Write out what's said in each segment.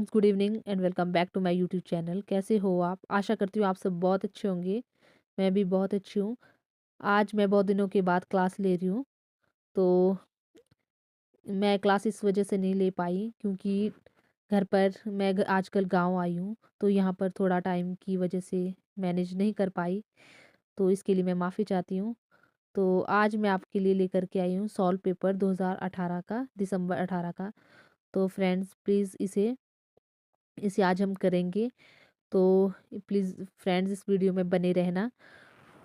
Friends, good evening and welcome back to my YouTube channel. कैसे हो आप? आशा करती हूँ आप सब बहुत अच्छे होंगे। मैं भी बहुत अच्छी हूँ। आज मैं बहुत दिनों के बाद क्लास ले रही हूँ। तो मैं क्लास इस वजह से नहीं ले पाई क्योंकि घर पर मैं आजकल गांव आई हूँ, तो यहाँ पर थोड़ा टाइम की वजह से मैनेज नहीं कर पाई। तो इसके लिए मैं माफ़ी चाहती हूँ। तो आज मैं आपके लिए लेकर के आई हूँ सॉल्व पेपर 2018 का, दिसंबर 18 का। तो फ्रेंड्स प्लीज़ इसे इसे आज हम करेंगे। तो प्लीज़ फ्रेंड्स इस वीडियो में बने रहना।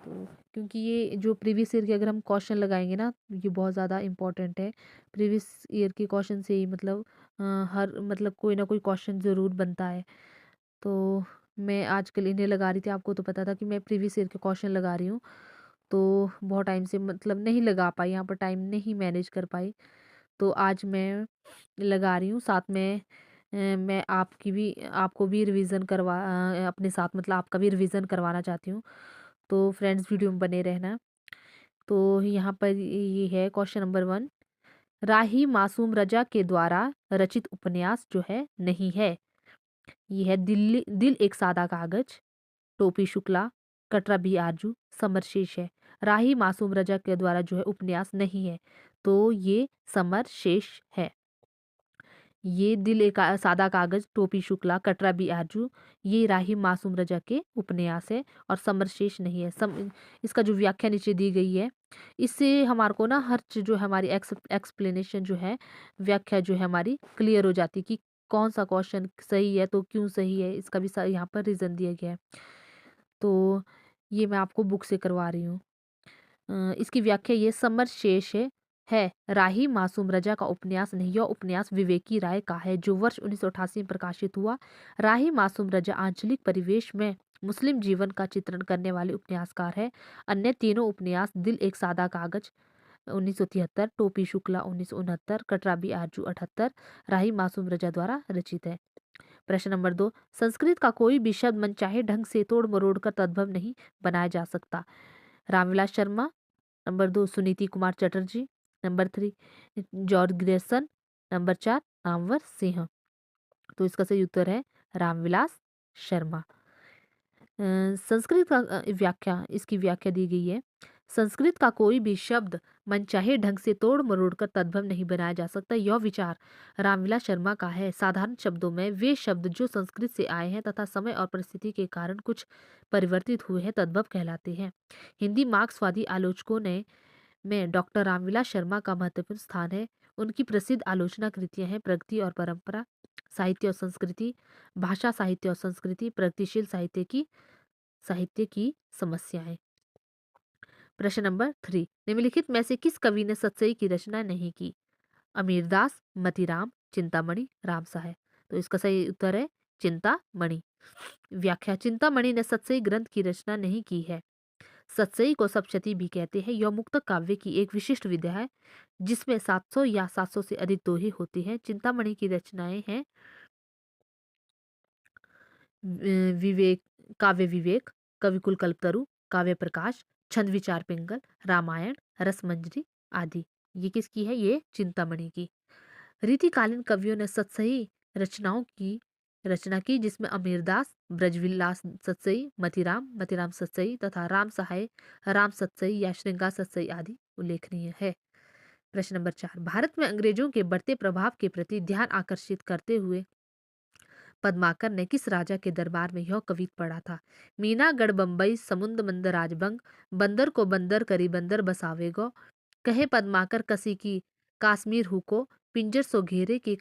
तो क्योंकि ये जो प्रीवियस ईयर के अगर हम क्वेश्चन लगाएंगे ना, ये बहुत ज़्यादा इम्पोर्टेंट है। प्रीवियस ईयर के क्वेश्चन से ही मतलब हर मतलब कोई ना कोई क्वेश्चन ज़रूर बनता है। तो मैं आजकल इन्हें लगा रही थी, आपको तो पता था कि मैं प्रीवियस ईयर के क्वेश्चन लगा रही हूँ। तो बहुत टाइम से मतलब नहीं लगा पाई, यहाँ पर टाइम नहीं मैनेज कर पाई। तो आज मैं लगा रही हूँ, साथ में मैं आपको भी रिवीजन अपने साथ मतलब आपका भी रिवीजन करवाना चाहती हूँ। तो फ्रेंड्स वीडियो में बने रहना। तो यहाँ पर ये है क्वेश्चन नंबर 1। राही मासूम रजा के द्वारा रचित उपन्यास जो है नहीं है। ये है दिल एक सादा कागज, टोपी शुक्ला, कटरा बी आरजू, समर शेष है। राही मासूम रजा के द्वारा जो है उपन्यास नहीं है, तो ये समर शेष है। ये दिल एक सादा कागज, टोपी शुक्ला, कटरा बी आरजू, ये राही मासूम रजा के उपन्यास है और समरशेष नहीं है। इसका जो व्याख्या नीचे दी गई है, इससे हमारे को ना हर चीज जो है हमारी एक्सप्लेनेशन जो है, व्याख्या जो है हमारी क्लियर हो जाती है कि कौन सा क्वेश्चन सही है तो क्यों सही है, इसका भी यहाँ पर रीजन दिया गया है। तो ये मैं आपको बुक से करवा रही हूँ। इसकी व्याख्या ये समर शेष है राही मासूम रजा का उपन्यास नहीं। यह उपन्यास विवेकी राय का है जो वर्ष 1988 में प्रकाशित हुआ। राही मासूम रजा आंचलिक परिवेश में मुस्लिम जीवन का चित्रण करने वाले उपन्यासकार है। अन्य तीनों उपन्यास दिल एक सादा कागज 1973, टोपी शुक्ला 1969, कटरा बी आरजू 78, राही मासूम रजा द्वारा रचित है। प्रश्न नंबर 2। संस्कृत का कोई भी शब्द मनचाहे ढंग से तोड़ मरोड़ कर तद्भव नहीं बनाया जा सकता। Ramvilas Sharma. Number 2 Suniti Kumar Chatterjee. Number 3 George Grayson. Number 4 Namvar Singh. तो इसका सही उत्तर है रामविलास शर्मा। संस्कृत का व्याख्या, इसकी व्याख्या दी गई है। संस्कृत का कोई भी शब्द मनचाहे ढंग से तोड़ मरोड़ कर तद्भव नहीं बनाया जा सकता। यह विचार रामविलास शर्मा का है। साधारण शब्दों में वे शब्द जो संस्कृत से आए हैं तथा समय और परिस्थिति के कारण कुछ परिवर्तित हुए हैं तद्भव कहलाते हैं। हिंदी मार्क्सवादी आलोचकों ने में डॉक्टर रामविलास शर्मा का महत्वपूर्ण स्थान है। उनकी प्रसिद्ध आलोचना कृतियां हैं प्रगति और परंपरा, साहित्य और संस्कृति, भाषा साहित्य और संस्कृति, प्रगतिशील साहित्य की समस्याएं। प्रश्न नंबर 3। निम्नलिखित में से किस कवि ने सतसई की रचना नहीं की? अमीरदास, मतीराम, चिंतामणि, रामसा है। तो इसका सही उत्तर है चिंतामणि। व्याख्या, चिंतामणि ने सतसई ग्रंथ की रचना नहीं की है। सतसई को सप्तशती भी कहते हैं। यह मुक्तक काव्य की एक विशिष्ट विधा है जिसमें 700 या 700 से अधिक दोहे होते हैं। चिंतामणि की रचनाएं हैं विवेक, काव्य विवेक, कविकुल कल्पतरु, काव्य प्रकाश, छंद विचार पिंगल, रामायण, रसमंजरी आदि। ये किसकी है? ये चिंतामणि की। रीतिकालीन कवियों ने सतसई रचनाओं की रचना की जिसमें अमीरदास, ब्रजविलास सतसई, मतीराम सतसई तथा राम सहाय, राम सतसई या श्रृंगार सतसई आदि उल्लेखनीय है। प्रश्न नंबर 4। भारत में अंग्रेजों के बढ़ते प्रभाव के प्रति ध्यान आकर्षित करते हुए पद्माकर ने किस राजा के दरबार में यह कवित पढ़ा था? मीनागढ़ बम्बई समुंद मंद राजबंग, बंदर को बंदर करी बंदर बसावेगो, कहे पद्माकर कसी की काश्मीर हुको, पिंजर सो घेरे की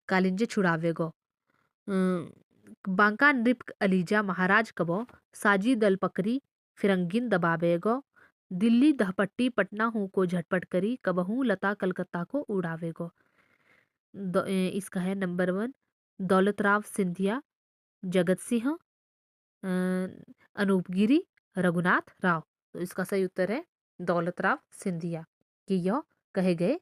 कालिंजे छुड़ावेगो, बांका नृप अलीजा महाराज कबो, साजी दल पकड़ी फिरंगिन दबावेगो, दिल्ली दहपट्टी पटना हूँ को झटपट करी, कबहू लता कलकत्ता को उड़ावेगो। इसका है नंबर 1 दौलत राव सिंधिया, जगत सिंह, अनूप गिरी, रघुनाथ राव। तो इसका सही उत्तर है दौलत राव सिंधिया, कि यह कहे गए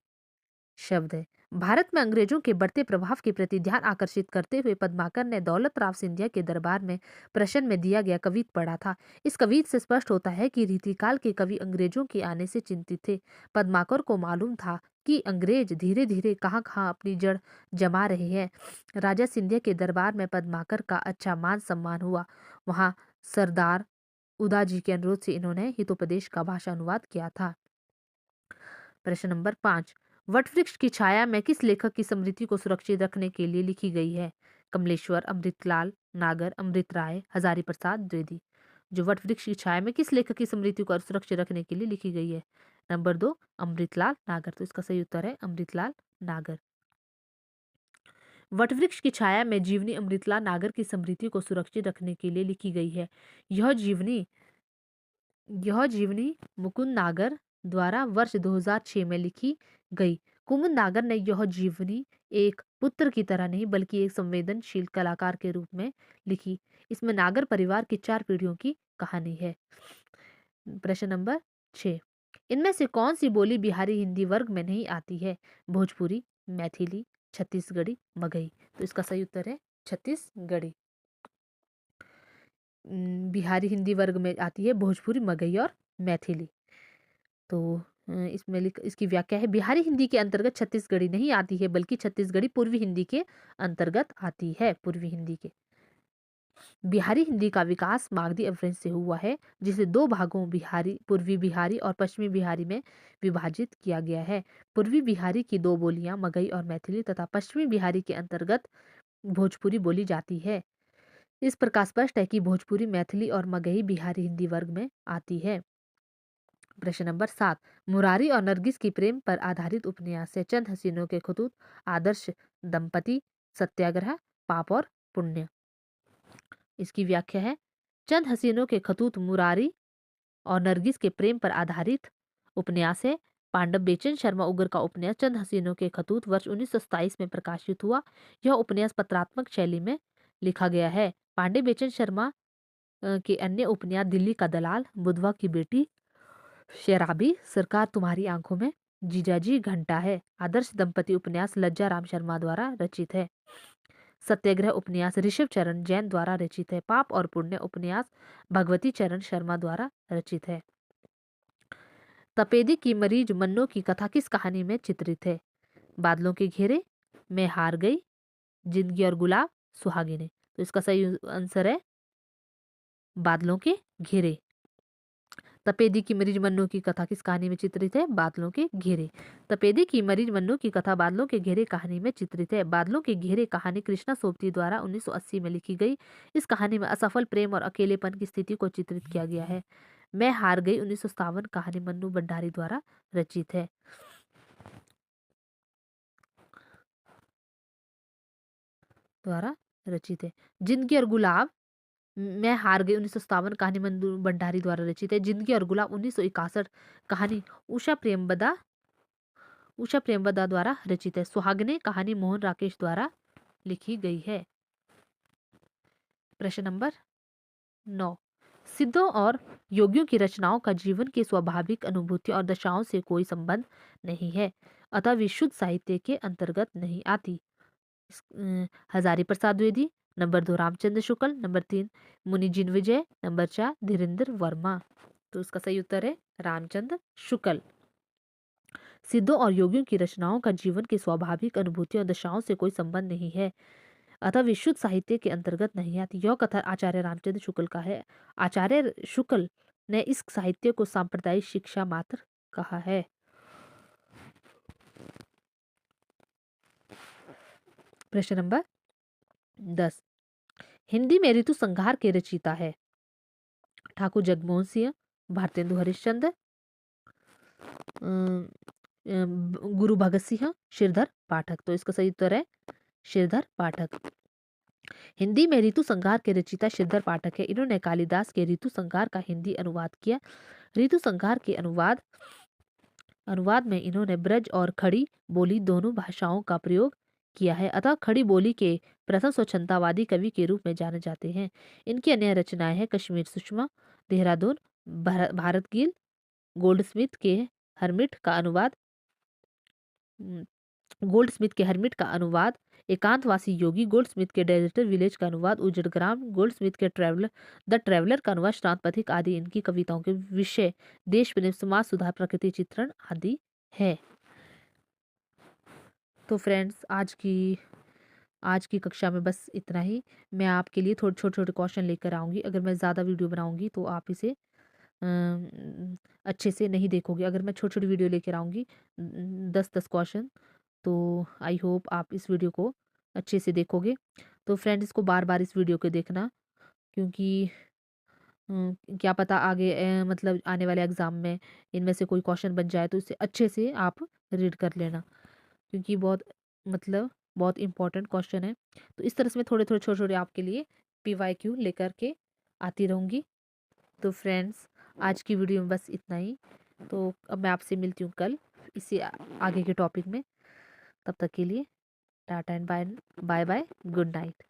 शब्द है। भारत में अंग्रेजों के बढ़ते प्रभाव के प्रति ध्यान आकर्षित करते हुए पद्माकर ने दौलत राव सिंधिया के दरबार में प्रश्न में दिया गया कवित पढ़ा था। इस कवित से स्पष्ट होता है कि रीतिकाल के कवि अंग्रेजों के आने से चिंतित थे। पद्माकर को मालूम था कि अंग्रेज धीरे धीरे कहाँ कहाँ अपनी जड़ जमा रहे हैं। राजा सिंधिया के दरबार में पद्माकर का अच्छा मान सम्मान हुआ। वहाँ सरदार उदाजी के अनुरोध से इन्होंने हितोपदेश का भाषा अनुवाद किया था। प्रश्न नंबर 5, वटवृक्ष की छाया में किस लेखक की स्मृति को सुरक्षित रखने के लिए लिखी गई है? कमलेश्वर, अमृतलाल नागर, अमृत राय, हजारी प्रसाद द्विवेदी। जो वटवृक्ष की छाया में किस लेखक की स्मृति को सुरक्षित रखने के लिए लिखी गई है? नंबर 2, अमृतलाल नागर। तो इसका सही उत्तर है अमृतलाल नागर। वटवृक्ष की छाया में जीवनी अमृतलाल नागर की स्मृति को सुरक्षित रखने के लिए लिखी गई है। यह जीवनी मुकुंद नागर द्वारा वर्ष 2006 में लिखी गई। कुमुद नागर ने यह जीवनी एक पुत्र की तरह नहीं बल्कि एक संवेदनशील कलाकार के रूप में लिखी। इसमें नागर परिवार की 4 पीढ़ियों की कहानी है। प्रश्न नंबर 6, इनमें से कौन सी बोली बिहारी हिंदी वर्ग में नहीं आती है? भोजपुरी, मैथिली, छत्तीसगढ़ी, मगही। तो इसका सही उत्तर है छत्तीसगढ़ी। बिहारी हिंदी वर्ग में आती है भोजपुरी, मगही और मैथिली। तो इसकी व्याख्या है, बिहारी हिंदी के अंतर्गत छत्तीसगढ़ी नहीं आती है बल्कि छत्तीसगढ़ी पूर्वी हिंदी के अंतर्गत आती है। पूर्वी हिंदी के बिहारी हिंदी का विकास मागधी अपभ्रंश से हुआ है, जिसे 2 भागों बिहारी, पूर्वी बिहारी और पश्चिमी बिहारी में विभाजित किया गया है। पूर्वी बिहारी की 2 बोलियां मगही और मैथिली तथा पश्चिमी बिहारी के अंतर्गत भोजपुरी बोली जाती है। इस प्रकार स्पष्ट है कि भोजपुरी, मैथिली और मगही बिहारी हिंदी वर्ग में आती है। प्रश्न नंबर 7, मुरारी और नरगिस की प्रेम पर आधारित उपन्यास है। चंद हसीनों के खतूत, आदर्श दंपति, सत्याग्रह, पाप और पुण्य। इसकी व्याख्या है, चंद हसीनों के खतूत मुरारी और नरगिस के प्रेम पर आधारित उपन्यास है। पांडव बेचन शर्मा उग्र का उपन्यास चंद हसीनों के खतूत वर्ष 1927 में प्रकाशित हुआ। यह उपन्यास पत्रात्मक शैली में लिखा गया है। पांडे बेचन शर्मा के अन्य उपन्यास दिल्ली का दलाल, बुधवा की बेटी, शराबी, सरकार तुम्हारी आंखों में, जीजाजी घंटा है। आदर्श दंपति उपन्यास लज्जा राम शर्मा द्वारा रचित है। सत्याग्रह उपन्यास ऋषभ चरण जैन द्वारा रचित है। पाप और पुण्य उपन्यास भगवती चरण शर्मा द्वारा रचित है। तपेदी की मरीज मन्नो की कथा किस कहानी में चित्रित है? बादलों के घेरे, मैं हार गई, जिंदगी और गुलाब, सुहागिने। तो इसका सही आंसर है बादलों के घेरे। तपेदी की मरीज मन्नू की कथा किस कहानी में चित्रित है? बादलों के घेरे। तपेदी की मरीज मन्नू की कथा बादलों के घेरे कहानी में चित्रित है। बादलों के घेरे कहानी कृष्णा सोबती द्वारा 1980 में लिखी गई। इस कहानी में असफल प्रेम और अकेलेपन की स्थिति को चित्रित किया गया है। मैं हार गई 1957 कहानी मन्नू भंडारी द्वारा रचित है। जिंदगी और गुलाब, मैं हार गई 1957 कहानी मन्नू भंडारी द्वारा रचित है। जिंदगी और गुलाब 1961 कहानी उषा प्रेमवदा द्वारा रचित है। सुहागने कहानी मोहन राकेश द्वारा लिखी गई है। प्रश्न नंबर 9, सिद्धों और योगियों की रचनाओं का जीवन की स्वाभाविक अनुभूति और दशाओं से कोई संबंध नहीं है, अतः विशुद्ध साहित्य के अंतर्गत नहीं आती। हजारी प्रसाद द्विवेदी। नंबर 2, रामचंद्र शुक्ल। नंबर 3, मुनि जिनविजय। नंबर 4, धीरेन्द्र वर्मा। तो इसका सही उत्तर है रामचंद्र शुक्ल। सिद्धों और योगियों की रचनाओं का जीवन की स्वाभाविक अनुभूतियों और दशाओं से कोई संबंध नहीं है, अतः विशुद्ध साहित्य के अंतर्गत नहीं आती। यह कथा आचार्य रामचंद्र शुक्ल का है। आचार्य शुक्ल ने इस साहित्य को सांप्रदायिक शिक्षा मात्र कहा है। प्रश्न नंबर 10, हिंदी में ऋतु संहार के रचयिता है? ठाकुर जगमोहन सिंह, भारतेंदु हरिश्चंद्र, गुरु भगत सिंह, श्रीधर पाठक। तो इसका सही उत्तर है श्रीधर पाठक। हिंदी में ऋतु संहार के रचयिता श्रीधर पाठक है। इन्होंने कालिदास के ऋतु संहार का हिंदी अनुवाद किया। ऋतु संहार के अनुवाद में इन्होंने ब्रज और खड़ी बोली दोनों भाषाओं का प्रयोग किया है, अतः खड़ी बोली के प्रथम स्वच्छंदवादी कवि के रूप में जाने जाते हैं। इनकी अन्य रचनाएं हैं कश्मीर सुषमा, देहरादून, भारत गील, गोल्डस्मिथ के हरमिट का अनुवाद, एकांतवासी योगी, गोल्डस्मिथ के डेजर्टर विलेज का अनुवाद, उजड़ ग्राम, गोल्डस्मिथ के द ट्रेवलर का अनुवाद, श्रांत पथिक आदि इनकी कविताओं के विषय देश प्रेम, समाज सुधार, प्रकृति चित्रण आदि है। तो फ्रेंड्स आज की कक्षा में बस इतना ही। मैं आपके लिए थोड़े छोटे-छोटे क्वेश्चन लेकर आऊँगी। अगर मैं ज़्यादा वीडियो बनाऊँगी तो आप इसे अच्छे से नहीं देखोगे। अगर मैं छोटी-छोटी वीडियो लेकर आऊँगी 10-10 क्वेश्चन, तो आई होप आप इस वीडियो को अच्छे से देखोगे। तो फ्रेंड्स इसको बार-बार इस वीडियो को देखना, क्योंकि क्या पता आगे मतलब आने वाले एग्ज़ाम में इनमें से कोई क्वेश्चन बन जाए तो इसे अच्छे से आप रीड कर लेना, क्योंकि मतलब बहुत इम्पोर्टेंट क्वेश्चन है। तो इस तरह से मैं थोड़े-थोड़े, छोटे-छोटे आपके लिए पीवाईक्यू लेकर के आती रहूँगी। तो फ्रेंड्स आज की वीडियो में बस इतना ही। तो अब मैं आपसे मिलती हूँ कल इसी आगे के टॉपिक में। तब तक के लिए tata and bye bye bye, good night.